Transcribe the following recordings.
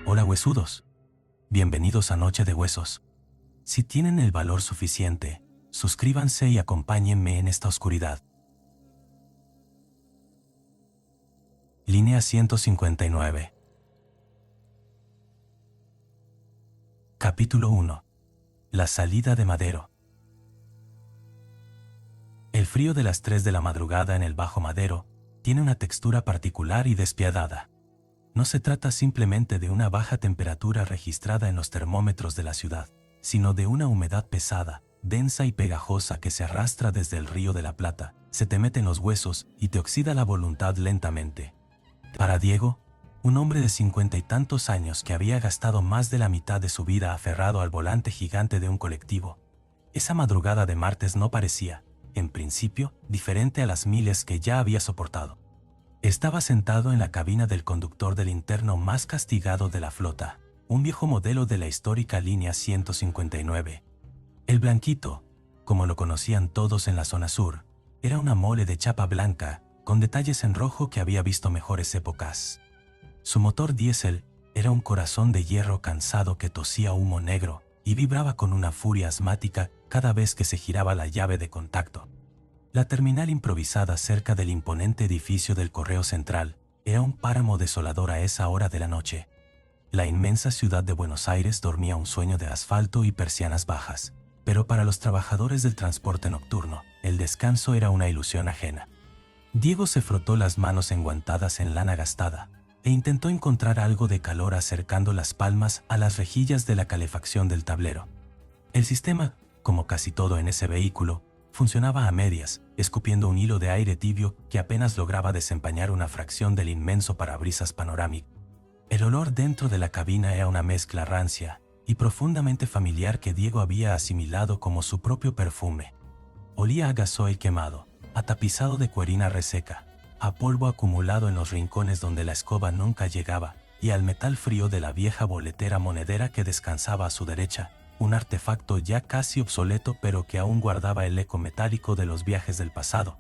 Hola huesudos, bienvenidos a Noche de Huesos. Si tienen el valor suficiente, suscríbanse y acompáñenme en esta oscuridad. Línea 159. Capítulo 1. La salida de Madero. El frío de las 3 de la madrugada en el Bajo Madero tiene una textura particular y despiadada. No se trata simplemente de una baja temperatura registrada en los termómetros de la ciudad, sino de una humedad pesada, densa y pegajosa que se arrastra desde el Río de la Plata, se te mete en los huesos y te oxida la voluntad lentamente. Para Diego, un hombre de 50 y tantos años que había gastado más de la mitad de su vida aferrado al volante gigante de un colectivo, esa madrugada de martes no parecía, en principio, diferente a las miles que ya había soportado. Estaba sentado en la cabina del conductor del interno más castigado de la flota, un viejo modelo de la histórica línea 159. El Blanquito, como lo conocían todos en la zona sur, era una mole de chapa blanca, con detalles en rojo que había visto mejores épocas. Su motor diésel era un corazón de hierro cansado que tosía humo negro y vibraba con una furia asmática cada vez que se giraba la llave de contacto. La terminal improvisada cerca del imponente edificio del Correo Central era un páramo desolador a esa hora de la noche. La inmensa ciudad de Buenos Aires dormía un sueño de asfalto y persianas bajas, pero para los trabajadores del transporte nocturno, el descanso era una ilusión ajena. Diego se frotó las manos enguantadas en lana gastada e intentó encontrar algo de calor acercando las palmas a las rejillas de la calefacción del tablero. El sistema, como casi todo en ese vehículo, funcionaba a medias, escupiendo un hilo de aire tibio que apenas lograba desempañar una fracción del inmenso parabrisas panorámico. El olor dentro de la cabina era una mezcla rancia y profundamente familiar que Diego había asimilado como su propio perfume. Olía a gasoil quemado, a tapizado de cuerina reseca, a polvo acumulado en los rincones donde la escoba nunca llegaba y al metal frío de la vieja boletera monedera que descansaba a su derecha, un artefacto ya casi obsoleto pero que aún guardaba el eco metálico de los viajes del pasado.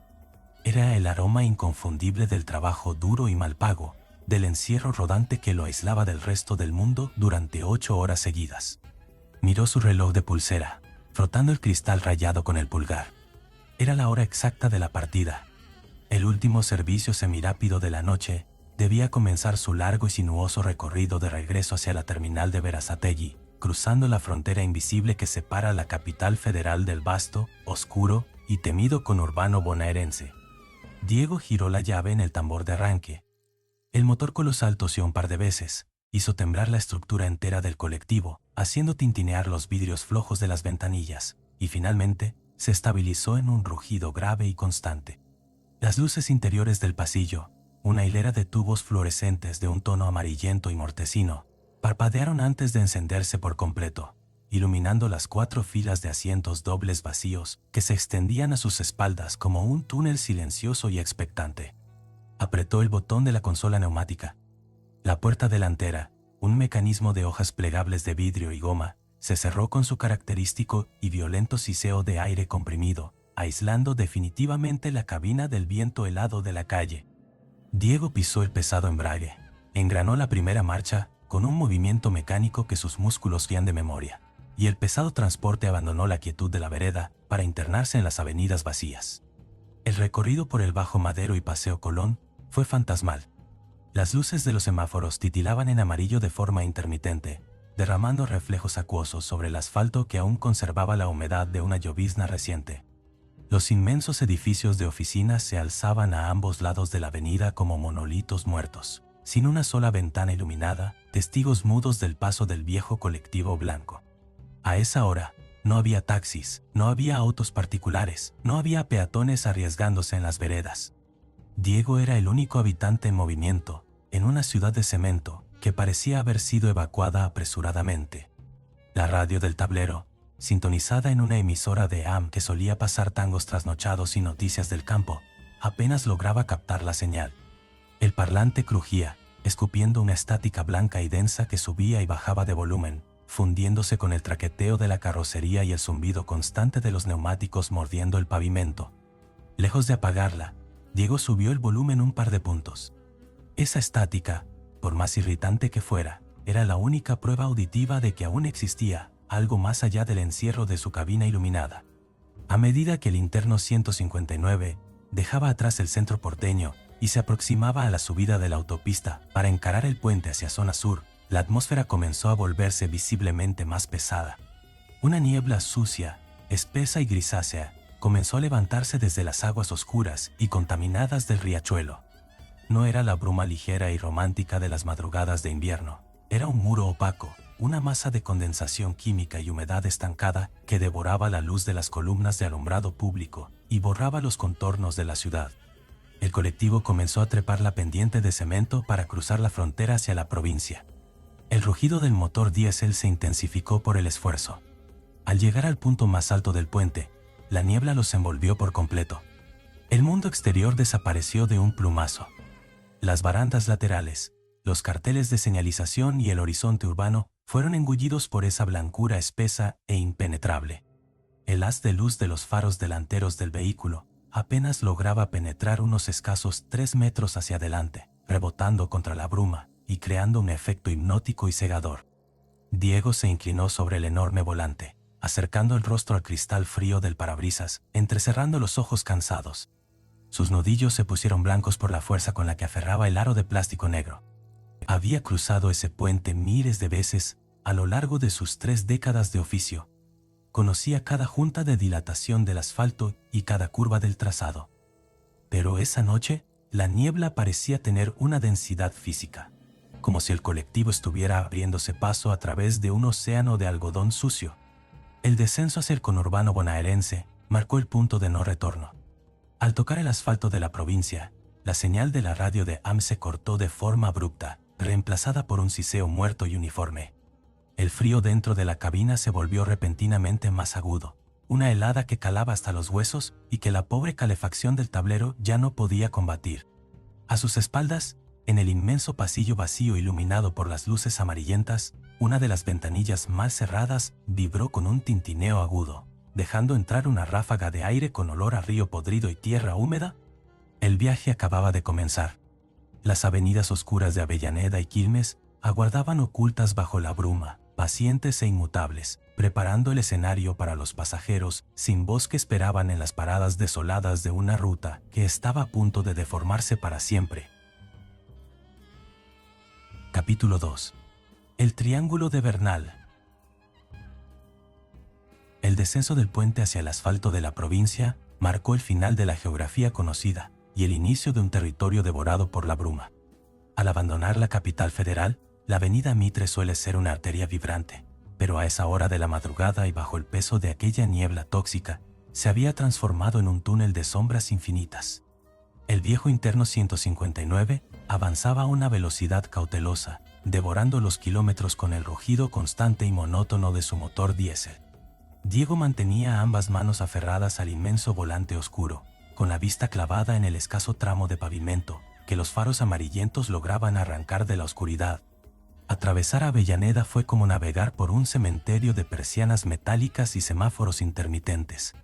Era el aroma inconfundible del trabajo duro y mal pago, del encierro rodante que lo aislaba del resto del mundo durante 8 horas seguidas. Miró su reloj de pulsera, frotando el cristal rayado con el pulgar. Era la hora exacta de la partida. El último servicio semirápido de la noche debía comenzar su largo y sinuoso recorrido de regreso hacia la terminal de Berazategui, cruzando la frontera invisible que separa la capital federal del vasto, oscuro y temido conurbano bonaerense. Diego giró la llave en el tambor de arranque. El motor colosal tosió un par de veces, hizo temblar la estructura entera del colectivo, haciendo tintinear los vidrios flojos de las ventanillas, y finalmente se estabilizó en un rugido grave y constante. Las luces interiores del pasillo, una hilera de tubos fluorescentes de un tono amarillento y mortecino, parpadearon antes de encenderse por completo, iluminando las 4 filas de asientos dobles vacíos que se extendían a sus espaldas como un túnel silencioso y expectante. Apretó el botón de la consola neumática. La puerta delantera, un mecanismo de hojas plegables de vidrio y goma, se cerró con su característico y violento siseo de aire comprimido, aislando definitivamente la cabina del viento helado de la calle. Diego pisó el pesado embrague, engranó la primera marcha con un movimiento mecánico que sus músculos hacían de memoria, y el pesado transporte abandonó la quietud de la vereda para internarse en las avenidas vacías. El recorrido por el Bajo Madero y Paseo Colón fue fantasmal. Las luces de los semáforos titilaban en amarillo de forma intermitente, derramando reflejos acuosos sobre el asfalto que aún conservaba la humedad de una llovizna reciente. Los inmensos edificios de oficinas se alzaban a ambos lados de la avenida como monolitos muertos, sin una sola ventana iluminada, testigos mudos del paso del viejo colectivo blanco. A esa hora, no había taxis, no había autos particulares, no había peatones arriesgándose en las veredas. Diego era el único habitante en movimiento, en una ciudad de cemento que parecía haber sido evacuada apresuradamente. La radio del tablero, sintonizada en una emisora de AM que solía pasar tangos trasnochados y noticias del campo, apenas lograba captar la señal. El parlante crujía, escupiendo una estática blanca y densa que subía y bajaba de volumen, fundiéndose con el traqueteo de la carrocería y el zumbido constante de los neumáticos mordiendo el pavimento. Lejos de apagarla, Diego subió el volumen un par de puntos. Esa estática, por más irritante que fuera, era la única prueba auditiva de que aún existía algo más allá del encierro de su cabina iluminada. A medida que el interno 159 dejaba atrás el centro porteño y se aproximaba a la subida de la autopista para encarar el puente hacia zona sur, la atmósfera comenzó a volverse visiblemente más pesada. Una niebla sucia, espesa y grisácea comenzó a levantarse desde las aguas oscuras y contaminadas del riachuelo. No era la bruma ligera y romántica de las madrugadas de invierno, era un muro opaco, una masa de condensación química y humedad estancada que devoraba la luz de las columnas de alumbrado público y borraba los contornos de la ciudad. El colectivo comenzó a trepar la pendiente de cemento para cruzar la frontera hacia la provincia. El rugido del motor diésel se intensificó por el esfuerzo. Al llegar al punto más alto del puente, la niebla los envolvió por completo. El mundo exterior desapareció de un plumazo. Las barandas laterales, los carteles de señalización y el horizonte urbano fueron engullidos por esa blancura espesa e impenetrable. El haz de luz de los faros delanteros del vehículo apenas lograba penetrar unos escasos 3 metros hacia adelante, rebotando contra la bruma y creando un efecto hipnótico y cegador. Diego se inclinó sobre el enorme volante, acercando el rostro al cristal frío del parabrisas, entrecerrando los ojos cansados. Sus nudillos se pusieron blancos por la fuerza con la que aferraba el aro de plástico negro. Había cruzado ese puente miles de veces a lo largo de sus 3 décadas de oficio. Conocía cada junta de dilatación del asfalto y cada curva del trazado. Pero esa noche, la niebla parecía tener una densidad física, como si el colectivo estuviera abriéndose paso a través de un océano de algodón sucio. El descenso hacia el conurbano bonaerense marcó el punto de no retorno. Al tocar el asfalto de la provincia, la señal de la radio de AM se cortó de forma abrupta, reemplazada por un siseo muerto y uniforme. El frío dentro de la cabina se volvió repentinamente más agudo, una helada que calaba hasta los huesos y que la pobre calefacción del tablero ya no podía combatir. A sus espaldas, en el inmenso pasillo vacío iluminado por las luces amarillentas, una de las ventanillas mal cerradas vibró con un tintineo agudo, dejando entrar una ráfaga de aire con olor a río podrido y tierra húmeda. El viaje acababa de comenzar. Las avenidas oscuras de Avellaneda y Quilmes aguardaban ocultas bajo la bruma, pacientes e inmutables, preparando el escenario para los pasajeros sin voz que esperaban en las paradas desoladas de una ruta que estaba a punto de deformarse para siempre. Capítulo 2. El Triángulo de Bernal. El descenso del puente hacia el asfalto de la provincia marcó el final de la geografía conocida y el inicio de un territorio devorado por la bruma. Al abandonar la capital federal, la avenida Mitre suele ser una arteria vibrante, pero a esa hora de la madrugada y bajo el peso de aquella niebla tóxica, se había transformado en un túnel de sombras infinitas. El viejo interno 159 avanzaba a una velocidad cautelosa, devorando los kilómetros con el rugido constante y monótono de su motor diésel. Diego mantenía ambas manos aferradas al inmenso volante oscuro, con la vista clavada en el escaso tramo de pavimento que los faros amarillentos lograban arrancar de la oscuridad. Atravesar Avellaneda fue como navegar por un cementerio de persianas metálicas y semáforos intermitentes.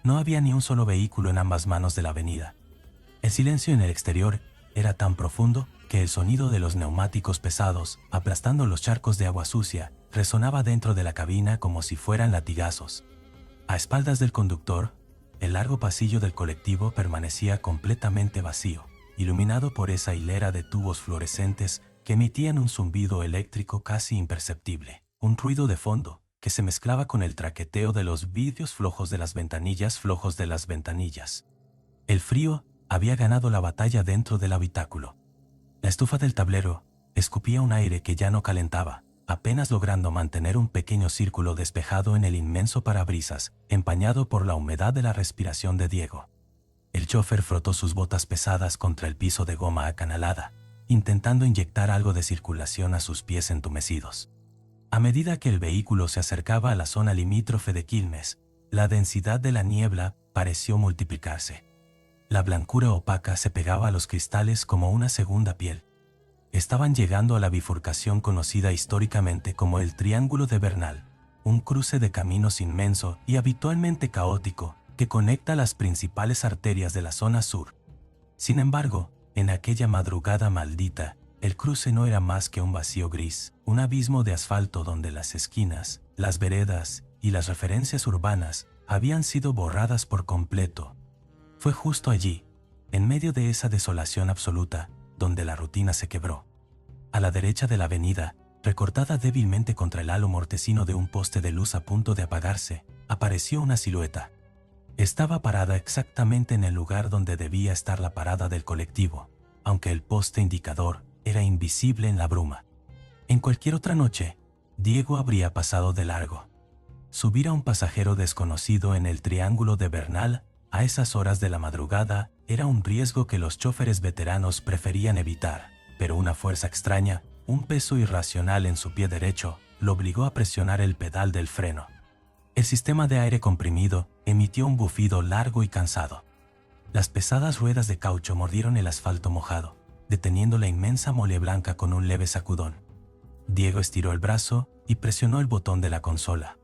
No había ni un solo vehículo en ambas manos de la avenida. El silencio en el exterior era tan profundo que el sonido de los neumáticos pesados, aplastando los charcos de agua sucia, resonaba dentro de la cabina como si fueran latigazos. A espaldas del conductor, el largo pasillo del colectivo permanecía completamente vacío, iluminado por esa hilera de tubos fluorescentes que emitían un zumbido eléctrico casi imperceptible, un ruido de fondo que se mezclaba con el traqueteo de los vidrios flojos de las ventanillas. El frío había ganado la batalla dentro del habitáculo. La estufa del tablero escupía un aire que ya no calentaba, apenas logrando mantener un pequeño círculo despejado en el inmenso parabrisas, empañado por la humedad de la respiración de Diego. El chófer frotó sus botas pesadas contra el piso de goma acanalada, intentando inyectar algo de circulación a sus pies entumecidos. A medida que el vehículo se acercaba a la zona limítrofe de Quilmes, la densidad de la niebla pareció multiplicarse. La blancura opaca se pegaba a los cristales como una segunda piel. Estaban llegando a la bifurcación conocida históricamente como el Triángulo de Bernal, un cruce de caminos inmenso y habitualmente caótico que conecta las principales arterias de la zona sur. Sin embargo, en aquella madrugada maldita, el cruce no era más que un vacío gris, un abismo de asfalto donde las esquinas, las veredas y las referencias urbanas habían sido borradas por completo. Fue justo allí, en medio de esa desolación absoluta, donde la rutina se quebró. A la derecha de la avenida, recortada débilmente contra el halo mortecino de un poste de luz a punto de apagarse, apareció una silueta. Estaba parada exactamente en el lugar donde debía estar la parada del colectivo, aunque el poste indicador era invisible en la bruma. En cualquier otra noche, Diego habría pasado de largo. Subir a un pasajero desconocido en el Triángulo de Bernal a esas horas de la madrugada era un riesgo que los chóferes veteranos preferían evitar, pero una fuerza extraña, un peso irracional en su pie derecho, lo obligó a presionar el pedal del freno. El sistema de aire comprimido emitió un bufido largo y cansado. Las pesadas ruedas de caucho mordieron el asfalto mojado, deteniendo la inmensa mole blanca con un leve sacudón. Diego estiró el brazo y presionó el botón de la consola.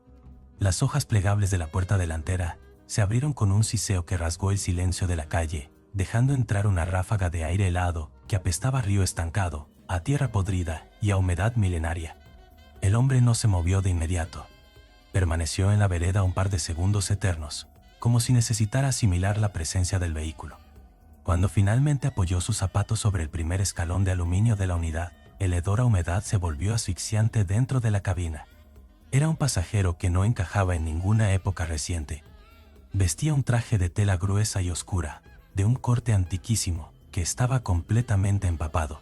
Las hojas plegables de la puerta delantera se abrieron con un siseo que rasgó el silencio de la calle, dejando entrar una ráfaga de aire helado que apestaba a río estancado, a tierra podrida y a humedad milenaria. El hombre no se movió de inmediato. Permaneció en la vereda un par de segundos eternos, como si necesitara asimilar la presencia del vehículo. Cuando finalmente apoyó sus zapatos sobre el primer escalón de aluminio de la unidad, el hedor a humedad se volvió asfixiante dentro de la cabina. Era un pasajero que no encajaba en ninguna época reciente. Vestía un traje de tela gruesa y oscura, de un corte antiquísimo, que estaba completamente empapado.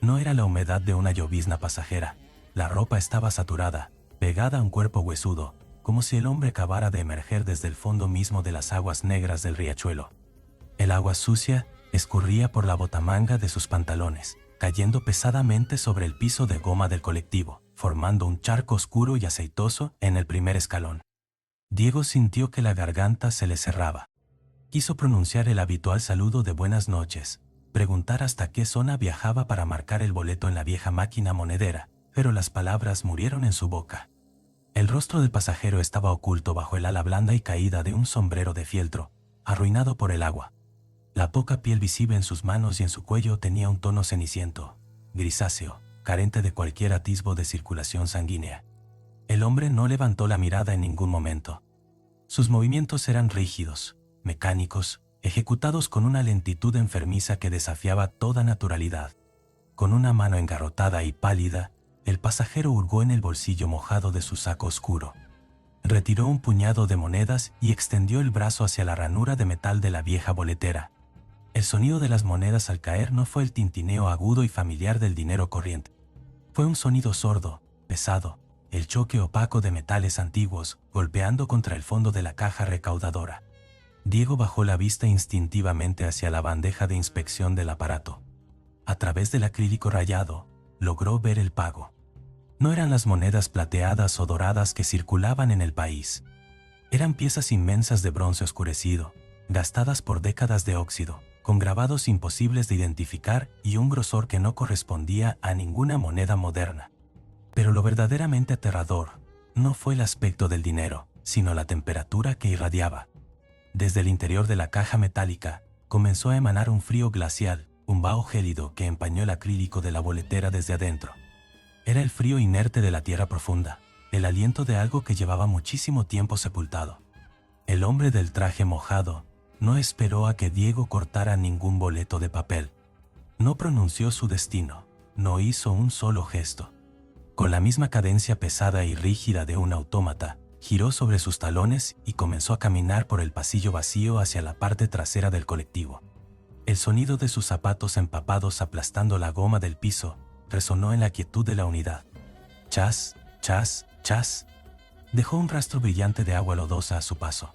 No era la humedad de una llovizna pasajera. La ropa estaba saturada, pegada a un cuerpo huesudo, como si el hombre acabara de emerger desde el fondo mismo de las aguas negras del riachuelo. El agua sucia escurría por la botamanga de sus pantalones, cayendo pesadamente sobre el piso de goma del colectivo, formando un charco oscuro y aceitoso en el primer escalón. Diego sintió que la garganta se le cerraba. Quiso pronunciar el habitual saludo de buenas noches, preguntar hasta qué zona viajaba para marcar el boleto en la vieja máquina monedera, pero las palabras murieron en su boca. El rostro del pasajero estaba oculto bajo el ala blanda y caída de un sombrero de fieltro, arruinado por el agua. La poca piel visible en sus manos y en su cuello tenía un tono ceniciento, grisáceo, carente de cualquier atisbo de circulación sanguínea. El hombre no levantó la mirada en ningún momento. Sus movimientos eran rígidos, mecánicos, ejecutados con una lentitud enfermiza que desafiaba toda naturalidad. Con una mano engarrotada y pálida, el pasajero hurgó en el bolsillo mojado de su saco oscuro. Retiró un puñado de monedas y extendió el brazo hacia la ranura de metal de la vieja boletera. El sonido de las monedas al caer no fue el tintineo agudo y familiar del dinero corriente. Fue un sonido sordo, pesado, el choque opaco de metales antiguos golpeando contra el fondo de la caja recaudadora. Diego bajó la vista instintivamente hacia la bandeja de inspección del aparato. A través del acrílico rayado, logró ver el pago. No eran las monedas plateadas o doradas que circulaban en el país. Eran piezas inmensas de bronce oscurecido, gastadas por décadas de óxido, con grabados imposibles de identificar y un grosor que no correspondía a ninguna moneda moderna. Pero lo verdaderamente aterrador no fue el aspecto del dinero, sino la temperatura que irradiaba. Desde el interior de la caja metálica comenzó a emanar un frío glacial, un vaho gélido que empañó el acrílico de la boletera desde adentro. Era el frío inerte de la tierra profunda, el aliento de algo que llevaba muchísimo tiempo sepultado. El hombre del traje mojado no esperó a que Diego cortara ningún boleto de papel. No pronunció su destino, no hizo un solo gesto. Con la misma cadencia pesada y rígida de un autómata, giró sobre sus talones y comenzó a caminar por el pasillo vacío hacia la parte trasera del colectivo. El sonido de sus zapatos empapados aplastando la goma del piso resonó en la quietud de la unidad. Chas, chas, chas. Dejó un rastro brillante de agua lodosa a su paso.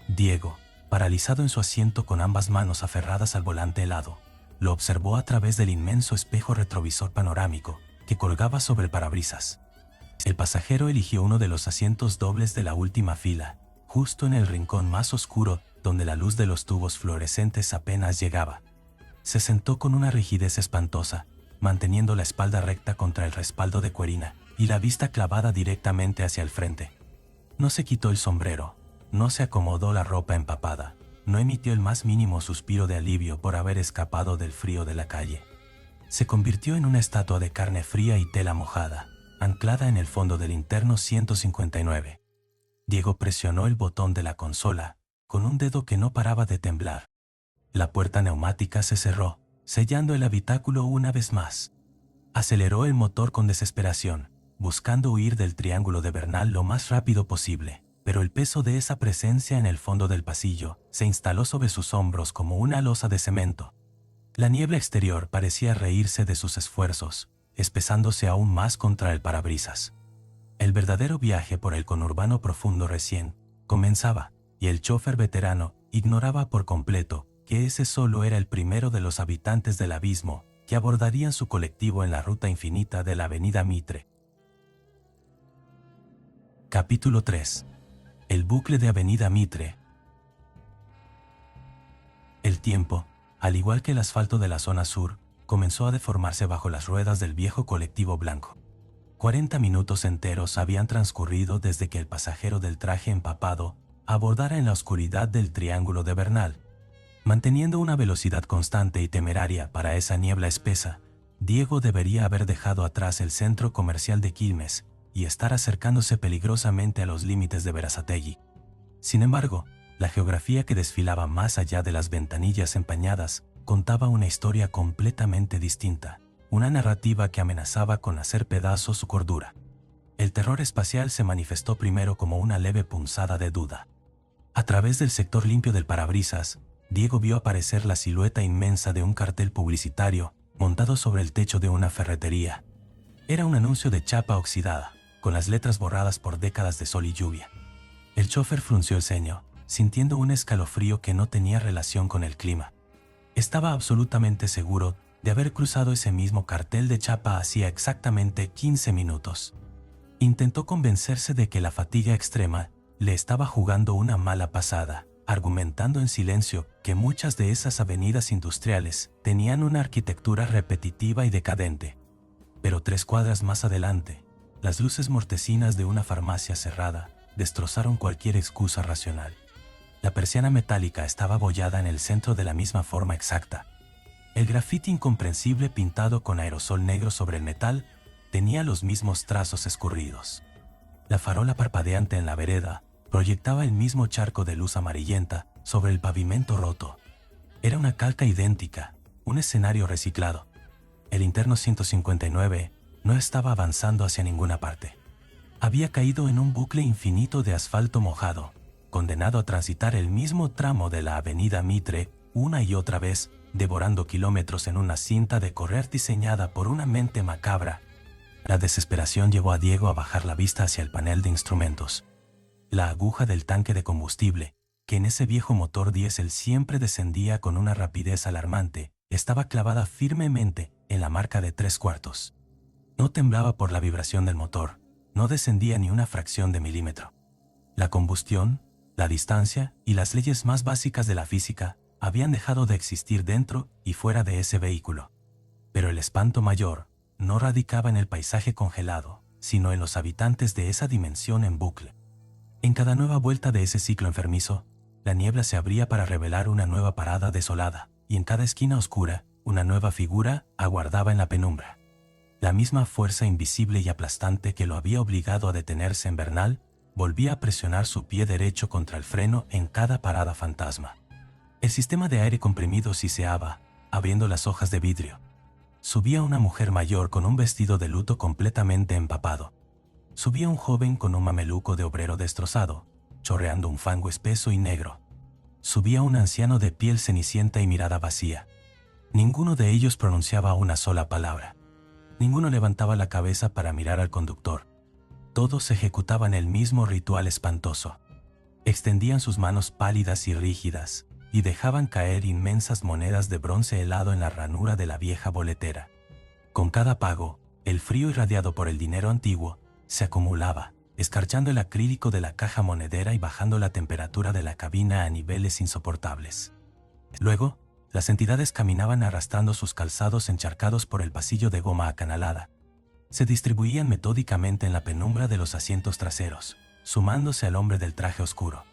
Diego, paralizado en su asiento con ambas manos aferradas al volante helado, lo observó a través del inmenso espejo retrovisor panorámico que colgaba sobre el parabrisas. El pasajero eligió uno de los asientos dobles de la última fila, justo en el rincón más oscuro, donde la luz de los tubos fluorescentes apenas llegaba. Se sentó con una rigidez espantosa, manteniendo la espalda recta contra el respaldo de cuerina y la vista clavada directamente hacia el frente. No se quitó el sombrero, no se acomodó la ropa empapada, no emitió el más mínimo suspiro de alivio por haber escapado del frío de la calle. Se convirtió en una estatua de carne fría y tela mojada, anclada en el fondo del interno 159. Diego presionó el botón de la consola, con un dedo que no paraba de temblar. La puerta neumática se cerró, sellando el habitáculo una vez más. Aceleró el motor con desesperación, buscando huir del triángulo de Bernal lo más rápido posible, pero el peso de esa presencia en el fondo del pasillo se instaló sobre sus hombros como una losa de cemento. La niebla exterior parecía reírse de sus esfuerzos, espesándose aún más contra el parabrisas. El verdadero viaje por el conurbano profundo recién comenzaba, y el chófer veterano ignoraba por completo que ese solo era el primero de los habitantes del abismo que abordarían su colectivo en la ruta infinita de la avenida Mitre. Capítulo 3. El bucle de Avenida Mitre. El tiempo, al igual que el asfalto de la zona sur, comenzó a deformarse bajo las ruedas del viejo colectivo blanco. 40 minutos enteros habían transcurrido desde que el pasajero del traje empapado abordara en la oscuridad del triángulo de Bernal. Manteniendo una velocidad constante y temeraria para esa niebla espesa, Diego debería haber dejado atrás el centro comercial de Quilmes y estar acercándose peligrosamente a los límites de Berazategui. Sin embargo, la geografía que desfilaba más allá de las ventanillas empañadas contaba una historia completamente distinta, una narrativa que amenazaba con hacer pedazos su cordura. El terror espacial se manifestó primero como una leve punzada de duda. A través del sector limpio del parabrisas, Diego vio aparecer la silueta inmensa de un cartel publicitario montado sobre el techo de una ferretería. Era un anuncio de chapa oxidada, con las letras borradas por décadas de sol y lluvia. El chófer frunció el ceño, sintiendo un escalofrío que no tenía relación con el clima. Estaba absolutamente seguro de haber cruzado ese mismo cartel de chapa hacía exactamente 15 minutos. Intentó convencerse de que la fatiga extrema le estaba jugando una mala pasada, argumentando en silencio que muchas de esas avenidas industriales tenían una arquitectura repetitiva y decadente. Pero 3 cuadras más adelante, las luces mortecinas de una farmacia cerrada destrozaron cualquier excusa racional. La persiana metálica estaba abollada en el centro de la misma forma exacta. El grafiti incomprensible pintado con aerosol negro sobre el metal tenía los mismos trazos escurridos. La farola parpadeante en la vereda proyectaba el mismo charco de luz amarillenta sobre el pavimento roto. Era una calca idéntica, un escenario reciclado. El interno 159 no estaba avanzando hacia ninguna parte. Había caído en un bucle infinito de asfalto mojado, condenado a transitar el mismo tramo de la avenida Mitre una y otra vez, devorando kilómetros en una cinta de correr diseñada por una mente macabra. La desesperación llevó a Diego a bajar la vista hacia el panel de instrumentos. La aguja del tanque de combustible, que en ese viejo motor diésel siempre descendía con una rapidez alarmante, estaba clavada firmemente en la marca de 3/4. No temblaba por la vibración del motor, no descendía ni una fracción de milímetro. La combustión, la distancia y las leyes más básicas de la física habían dejado de existir dentro y fuera de ese vehículo. Pero el espanto mayor no radicaba en el paisaje congelado, sino en los habitantes de esa dimensión en bucle. En cada nueva vuelta de ese ciclo enfermizo, la niebla se abría para revelar una nueva parada desolada, y en cada esquina oscura, una nueva figura aguardaba en la penumbra. La misma fuerza invisible y aplastante que lo había obligado a detenerse en Bernal, volvía a presionar su pie derecho contra el freno en cada parada fantasma. El sistema de aire comprimido siseaba, abriendo las hojas de vidrio. Subía una mujer mayor con un vestido de luto completamente empapado. Subía un joven con un mameluco de obrero destrozado, chorreando un fango espeso y negro. Subía un anciano de piel cenicienta y mirada vacía. Ninguno de ellos pronunciaba una sola palabra. Ninguno levantaba la cabeza para mirar al conductor. Todos ejecutaban el mismo ritual espantoso. Extendían sus manos pálidas y rígidas, y dejaban caer inmensas monedas de bronce helado en la ranura de la vieja boletera. Con cada pago, el frío irradiado por el dinero antiguo se acumulaba, escarchando el acrílico de la caja monedera y bajando la temperatura de la cabina a niveles insoportables. Luego, las entidades caminaban arrastrando sus calzados encharcados por el pasillo de goma acanalada. Se distribuían metódicamente en la penumbra de los asientos traseros, sumándose al hombre del traje oscuro.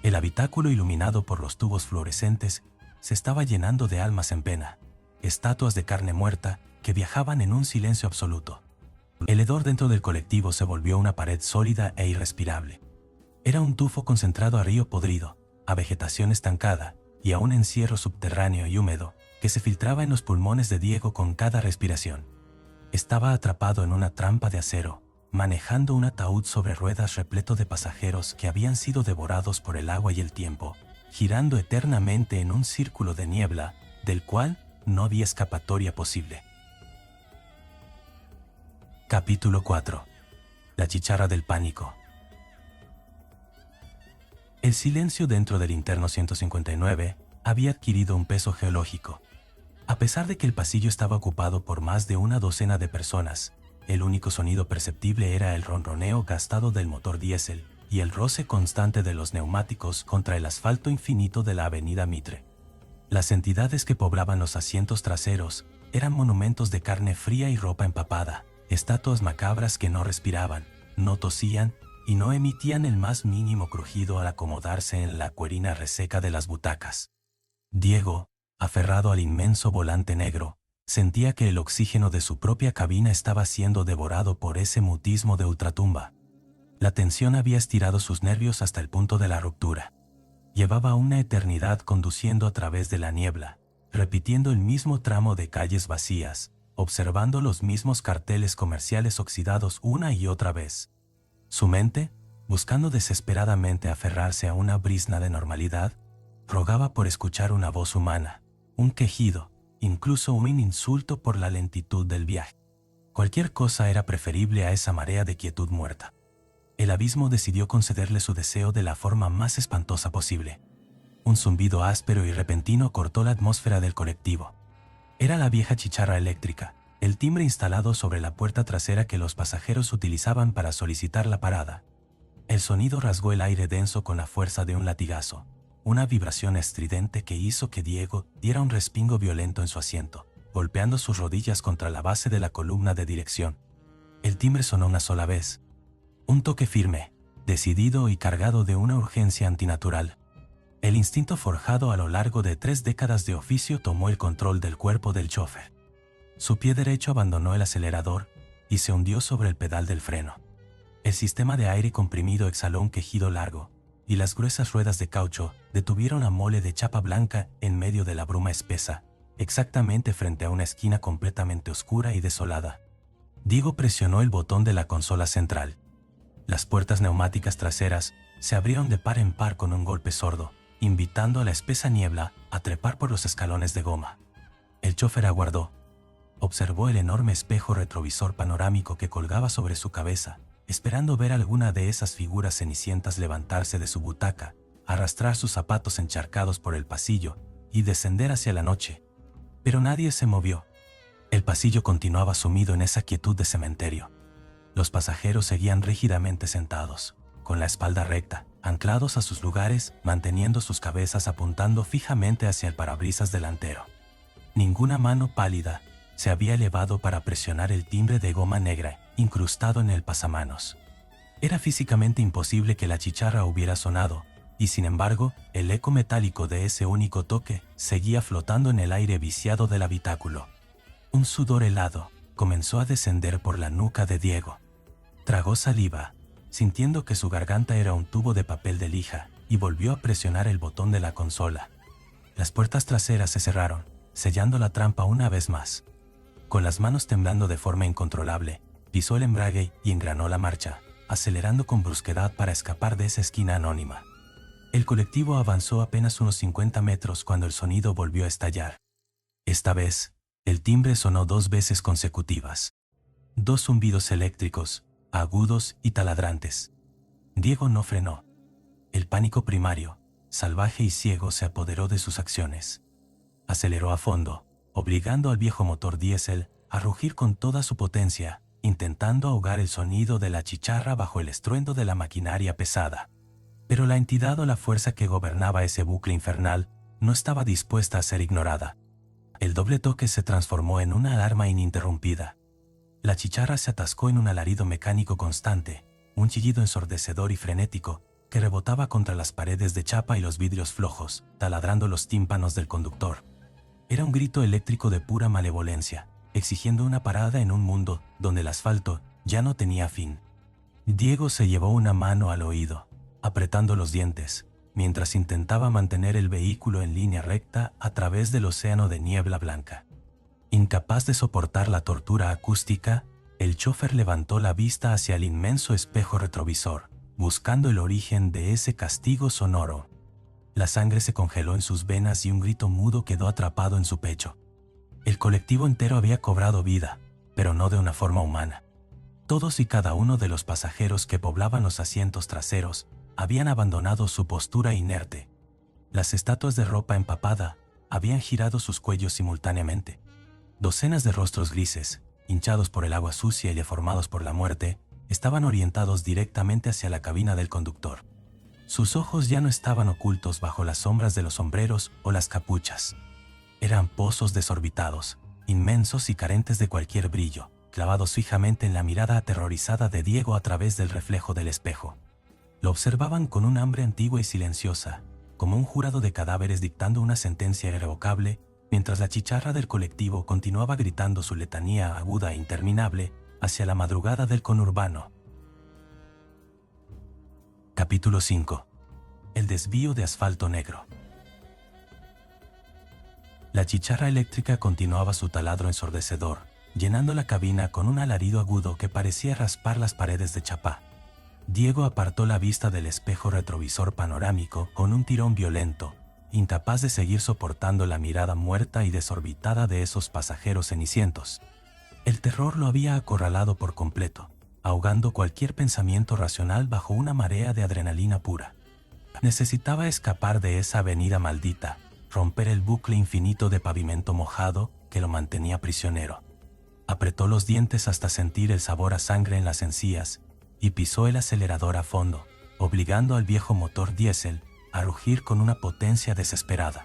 El habitáculo, iluminado por los tubos fluorescentes, se estaba llenando de almas en pena, estatuas de carne muerta que viajaban en un silencio absoluto. El hedor dentro del colectivo se volvió una pared sólida e irrespirable. Era un tufo concentrado a río podrido, a vegetación estancada y a un encierro subterráneo y húmedo que se filtraba en los pulmones de Diego con cada respiración. Estaba atrapado en una trampa de acero, manejando un ataúd sobre ruedas repleto de pasajeros que habían sido devorados por el agua y el tiempo, girando eternamente en un círculo de niebla del cual no había escapatoria posible. Capítulo 4. La chicharra del pánico. El silencio dentro del interno 159 había adquirido un peso geológico. A pesar de que el pasillo estaba ocupado por más de una docena de personas, el único sonido perceptible era el ronroneo gastado del motor diésel y el roce constante de los neumáticos contra el asfalto infinito de la avenida Mitre. Las entidades que poblaban los asientos traseros eran monumentos de carne fría y ropa empapada, estatuas macabras que no respiraban, no tosían y no emitían el más mínimo crujido al acomodarse en la cuerina reseca de las butacas. Diego, aferrado al inmenso volante negro, sentía que el oxígeno de su propia cabina estaba siendo devorado por ese mutismo de ultratumba. La tensión había estirado sus nervios hasta el punto de la ruptura. Llevaba una eternidad conduciendo a través de la niebla, repitiendo el mismo tramo de calles vacías, observando los mismos carteles comerciales oxidados una y otra vez. Su mente, buscando desesperadamente aferrarse a una brizna de normalidad, rogaba por escuchar una voz humana, un quejido, incluso un insulto por la lentitud del viaje. Cualquier cosa era preferible a esa marea de quietud muerta. El abismo decidió concederle su deseo de la forma más espantosa posible. Un zumbido áspero y repentino cortó la atmósfera del colectivo. Era la vieja chicharra eléctrica, el timbre instalado sobre la puerta trasera que los pasajeros utilizaban para solicitar la parada. El sonido rasgó el aire denso con la fuerza de un latigazo, una vibración estridente que hizo que Diego diera un respingo violento en su asiento, golpeando sus rodillas contra la base de la columna de dirección. El timbre sonó una sola vez. Un toque firme, decidido y cargado de una urgencia antinatural. El instinto forjado a lo largo de 3 décadas de oficio tomó el control del cuerpo del chofer. Su pie derecho abandonó el acelerador y se hundió sobre el pedal del freno. El sistema de aire comprimido exhaló un quejido largo, y las gruesas ruedas de caucho detuvieron a mole de chapa blanca en medio de la bruma espesa, exactamente frente a una esquina completamente oscura y desolada. Diego presionó el botón de la consola central. Las puertas neumáticas traseras se abrieron de par en par con un golpe sordo, invitando a la espesa niebla a trepar por los escalones de goma. El chofer aguardó. Observó el enorme espejo retrovisor panorámico que colgaba sobre su cabeza, esperando ver alguna de esas figuras cenicientas levantarse de su butaca, arrastrar sus zapatos encharcados por el pasillo y descender hacia la noche. Pero nadie se movió. El pasillo continuaba sumido en esa quietud de cementerio. Los pasajeros seguían rígidamente sentados, con la espalda recta, anclados a sus lugares, manteniendo sus cabezas apuntando fijamente hacia el parabrisas delantero. Ninguna mano pálida se había elevado para presionar el timbre de goma negra incrustado en el pasamanos. Era físicamente imposible que la chicharra hubiera sonado, y sin embargo, el eco metálico de ese único toque seguía flotando en el aire viciado del habitáculo. Un sudor helado comenzó a descender por la nuca de Diego. Tragó saliva, sintiendo que su garganta era un tubo de papel de lija, y volvió a presionar el botón de la consola. Las puertas traseras se cerraron, sellando la trampa una vez más. Con las manos temblando de forma incontrolable, pisó el embrague y engranó la marcha, acelerando con brusquedad para escapar de esa esquina anónima. El colectivo avanzó apenas unos 50 metros cuando el sonido volvió a estallar. Esta vez, el timbre sonó 2 veces consecutivas. 2 zumbidos eléctricos, agudos y taladrantes. Diego no frenó. El pánico primario, salvaje y ciego, se apoderó de sus acciones. Aceleró a fondo, obligando al viejo motor diésel a rugir con toda su potencia, intentando ahogar el sonido de la chicharra bajo el estruendo de la maquinaria pesada. Pero la entidad o la fuerza que gobernaba ese bucle infernal no estaba dispuesta a ser ignorada. El doble toque se transformó en una alarma ininterrumpida. La chicharra se atascó en un alarido mecánico constante, un chillido ensordecedor y frenético que rebotaba contra las paredes de chapa y los vidrios flojos, taladrando los tímpanos del conductor. Era un grito eléctrico de pura malevolencia, exigiendo una parada en un mundo donde el asfalto ya no tenía fin. Diego se llevó una mano al oído, apretando los dientes, mientras intentaba mantener el vehículo en línea recta a través del océano de niebla blanca. Incapaz de soportar la tortura acústica, el chófer levantó la vista hacia el inmenso espejo retrovisor, buscando el origen de ese castigo sonoro. La sangre se congeló en sus venas y un grito mudo quedó atrapado en su pecho. El colectivo entero había cobrado vida, pero no de una forma humana. Todos y cada uno de los pasajeros que poblaban los asientos traseros habían abandonado su postura inerte. Las estatuas de ropa empapada habían girado sus cuellos simultáneamente. Docenas de rostros grises, hinchados por el agua sucia y deformados por la muerte, estaban orientados directamente hacia la cabina del conductor. Sus ojos ya no estaban ocultos bajo las sombras de los sombreros o las capuchas. Eran pozos desorbitados, inmensos y carentes de cualquier brillo, clavados fijamente en la mirada aterrorizada de Diego a través del reflejo del espejo. Lo observaban con un hambre antigua y silenciosa, como un jurado de cadáveres dictando una sentencia irrevocable, mientras la chicharra del colectivo continuaba gritando su letanía aguda e interminable hacia la madrugada del conurbano. Capítulo 5. El desvío de asfalto negro. La chicharra eléctrica continuaba su taladro ensordecedor, llenando la cabina con un alarido agudo que parecía raspar las paredes de chapá. Diego apartó la vista del espejo retrovisor panorámico con un tirón violento, incapaz de seguir soportando la mirada muerta y desorbitada de esos pasajeros cenicientos. El terror lo había acorralado por completo, ahogando cualquier pensamiento racional bajo una marea de adrenalina pura. Necesitaba escapar de esa avenida maldita, romper el bucle infinito de pavimento mojado que lo mantenía prisionero. Apretó los dientes hasta sentir el sabor a sangre en las encías y pisó el acelerador a fondo, obligando al viejo motor diésel a rugir con una potencia desesperada.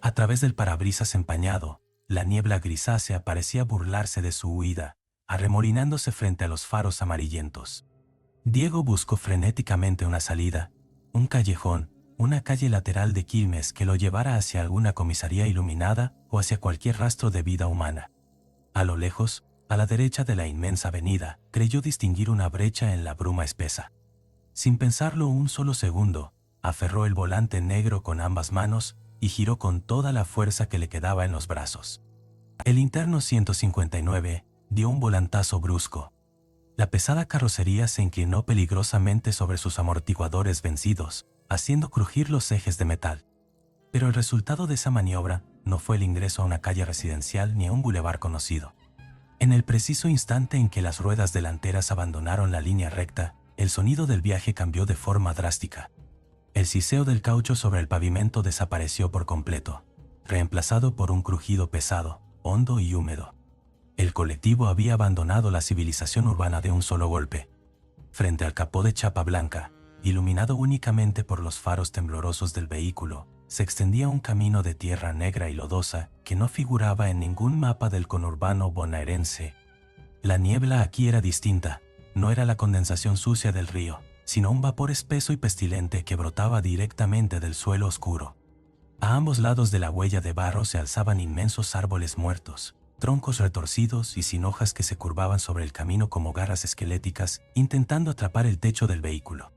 A través del parabrisas empañado, la niebla grisácea parecía burlarse de su huida, arremolinándose frente a los faros amarillentos. Diego buscó frenéticamente una salida, un callejón, una calle lateral de Quilmes que lo llevara hacia alguna comisaría iluminada o hacia cualquier rastro de vida humana. A lo lejos, a la derecha de la inmensa avenida, creyó distinguir una brecha en la bruma espesa. Sin pensarlo un solo segundo, aferró el volante negro con ambas manos y giró con toda la fuerza que le quedaba en los brazos. El interno 159 dio un volantazo brusco. La pesada carrocería se inclinó peligrosamente sobre sus amortiguadores vencidos, haciendo crujir los ejes de metal. Pero el resultado de esa maniobra no fue el ingreso a una calle residencial ni a un bulevar conocido. En el preciso instante en que las ruedas delanteras abandonaron la línea recta, el sonido del viaje cambió de forma drástica. El siseo del caucho sobre el pavimento desapareció por completo, reemplazado por un crujido pesado, hondo y húmedo. El colectivo había abandonado la civilización urbana de un solo golpe. Frente al capó de chapa blanca, iluminado únicamente por los faros temblorosos del vehículo, se extendía un camino de tierra negra y lodosa que no figuraba en ningún mapa del conurbano bonaerense. La niebla aquí era distinta, no era la condensación sucia del río, sino un vapor espeso y pestilente que brotaba directamente del suelo oscuro. A ambos lados de la huella de barro se alzaban inmensos árboles muertos, troncos retorcidos y sin hojas que se curvaban sobre el camino como garras esqueléticas, intentando atrapar el techo del vehículo.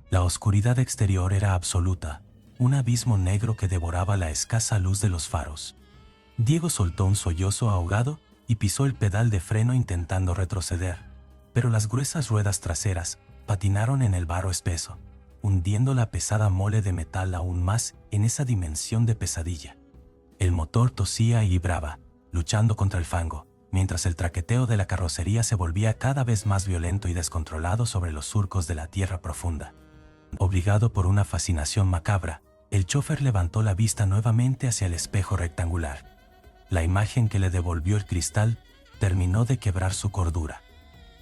La oscuridad exterior era absoluta, un abismo negro que devoraba la escasa luz de los faros. Diego soltó un sollozo ahogado y pisó el pedal de freno intentando retroceder, pero las gruesas ruedas traseras patinaron en el barro espeso, hundiendo la pesada mole de metal aún más en esa dimensión de pesadilla. El motor tosía y vibraba, luchando contra el fango, mientras el traqueteo de la carrocería se volvía cada vez más violento y descontrolado sobre los surcos de la tierra profunda. Obligado por una fascinación macabra, el chófer levantó la vista nuevamente hacia el espejo rectangular. La imagen que le devolvió el cristal terminó de quebrar su cordura.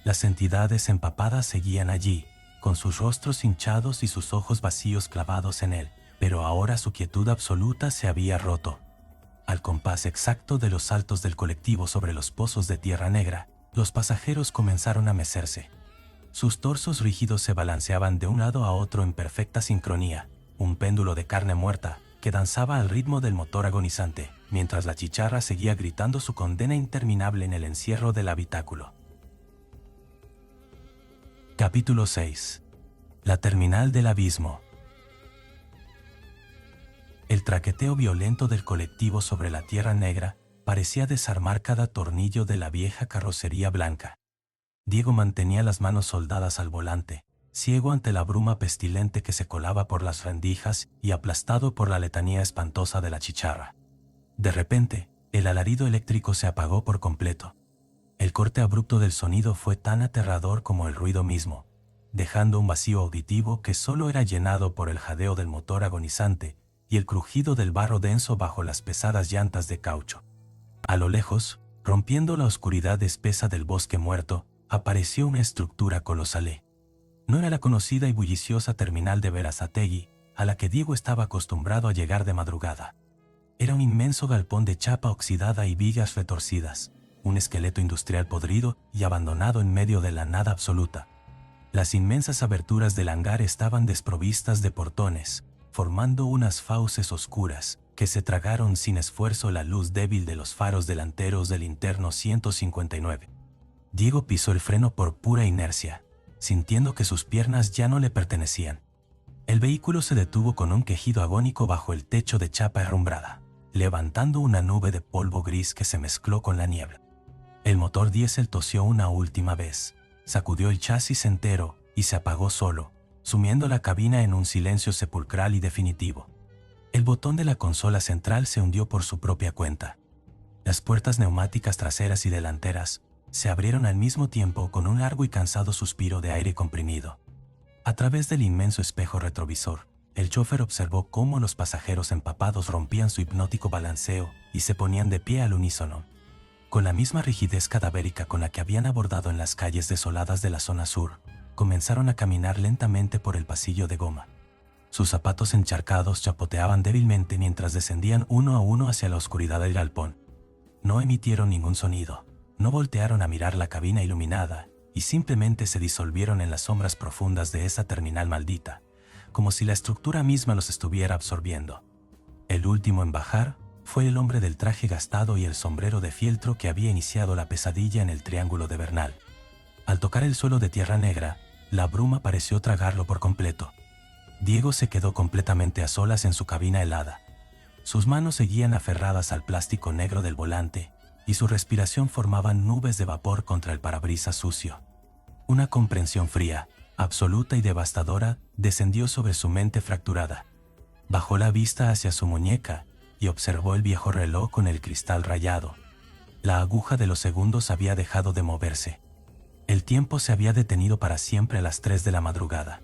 Las entidades empapadas seguían allí, con sus rostros hinchados y sus ojos vacíos clavados en él, pero ahora su quietud absoluta se había roto. Al compás exacto de los saltos del colectivo sobre los pozos de tierra negra, los pasajeros comenzaron a mecerse. Sus torsos rígidos se balanceaban de un lado a otro en perfecta sincronía, un péndulo de carne muerta que danzaba al ritmo del motor agonizante, mientras la chicharra seguía gritando su condena interminable en el encierro del habitáculo. Capítulo 6. La terminal del abismo. El traqueteo violento del colectivo sobre la tierra negra parecía desarmar cada tornillo de la vieja carrocería blanca. Diego mantenía las manos soldadas al volante, ciego ante la bruma pestilente que se colaba por las rendijas y aplastado por la letanía espantosa de la chicharra. De repente, el alarido eléctrico se apagó por completo. El corte abrupto del sonido fue tan aterrador como el ruido mismo, dejando un vacío auditivo que solo era llenado por el jadeo del motor agonizante y el crujido del barro denso bajo las pesadas llantas de caucho. A lo lejos, rompiendo la oscuridad espesa del bosque muerto, apareció una estructura colosal. No era la conocida y bulliciosa terminal de Berazategui, a la que Diego estaba acostumbrado a llegar de madrugada. Era un inmenso galpón de chapa oxidada y vigas retorcidas, un esqueleto industrial podrido y abandonado en medio de la nada absoluta. Las inmensas aberturas del hangar estaban desprovistas de portones, formando unas fauces oscuras que se tragaron sin esfuerzo la luz débil de los faros delanteros del interno 159. Diego pisó el freno por pura inercia, sintiendo que sus piernas ya no le pertenecían. El vehículo se detuvo con un quejido agónico bajo el techo de chapa herrumbrada, levantando una nube de polvo gris que se mezcló con la niebla. El motor diésel tosió una última vez, sacudió el chasis entero y se apagó solo, sumiendo la cabina en un silencio sepulcral y definitivo. El botón de la consola central se hundió por su propia cuenta. Las puertas neumáticas traseras y delanteras se abrieron al mismo tiempo con un largo y cansado suspiro de aire comprimido. A través del inmenso espejo retrovisor, el chofer observó cómo los pasajeros empapados rompían su hipnótico balanceo y se ponían de pie al unísono. Con la misma rigidez cadavérica con la que habían abordado en las calles desoladas de la zona sur, comenzaron a caminar lentamente por el pasillo de goma. Sus zapatos encharcados chapoteaban débilmente mientras descendían uno a uno hacia la oscuridad del galpón. No emitieron ningún sonido, no voltearon a mirar la cabina iluminada y simplemente se disolvieron en las sombras profundas de esa terminal maldita, como si la estructura misma los estuviera absorbiendo. El último en bajar fue el hombre del traje gastado y el sombrero de fieltro que había iniciado la pesadilla en el Triángulo de Bernal. Al tocar el suelo de tierra negra, la bruma pareció tragarlo por completo. Diego se quedó completamente a solas en su cabina helada. Sus manos seguían aferradas al plástico negro del volante y su respiración formaba nubes de vapor contra el parabrisas sucio. Una comprensión fría, absoluta y devastadora descendió sobre su mente fracturada. Bajó la vista hacia su muñeca y observó el viejo reloj con el cristal rayado. La aguja de los segundos había dejado de moverse. El tiempo se había detenido para siempre a las 3 de la madrugada.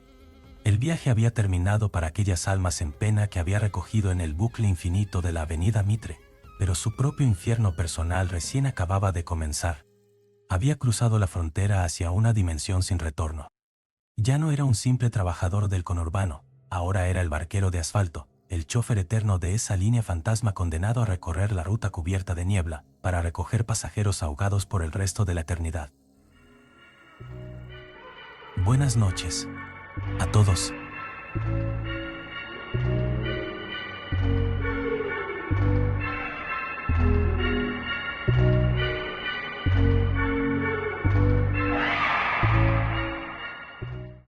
El viaje había terminado para aquellas almas en pena que había recogido en el bucle infinito de la avenida Mitre, pero su propio infierno personal recién acababa de comenzar. Había cruzado la frontera hacia una dimensión sin retorno. Ya no era un simple trabajador del conurbano, ahora era el barquero de asfalto, el chofer eterno de esa línea fantasma condenado a recorrer la ruta cubierta de niebla para recoger pasajeros ahogados por el resto de la eternidad. Buenas noches a todos.